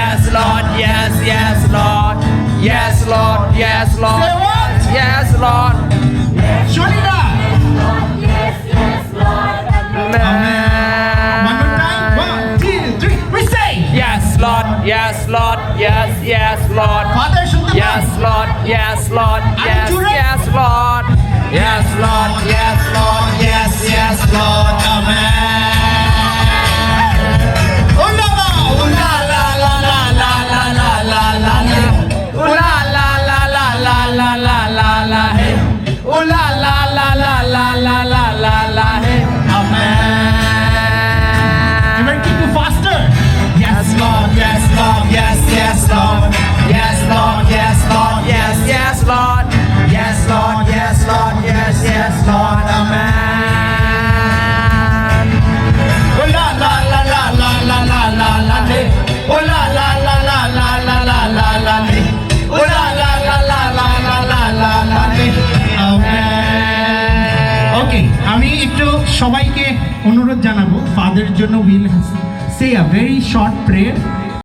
yes, Lord, yes, yes, Lord, yes, Lord, yes, Lord, Say what? yes, Lord. Sholina. Yes, yes, Lord. Amen. One more time. 1, 2, 3. We say. Yes, Lord, yes, Lord, yes, yes, Lord. Father, শুনতে পান? Yes, Lord, yes, Lord, yes, জোরে? yes, Lord. Yes, Lord, yes, Lord, yes, yes, Lord. Amen. Oh la la. Oh la la la la la la la la la. Ooh la la la la la la la la la hey. Ooh la la la la la la la la la hey. Amen. Amen. Even keep you faster. Yes, Lord, yes, Lord, yes, yes, Lord. Yes, Lord, yes, Lord, yes, yes, Lord. Yes, Lord, yes, Lord, yes, yes, Lord. Amen. Oh la la la la la la la la la hey. Oh la la la la la la la la la hey. Oh la la la la la la la la la hey. Amen. ওকে, আমি একটু সবাইকে অনুরোধ জানাবো, ফাদারের জন্য will say a very short prayer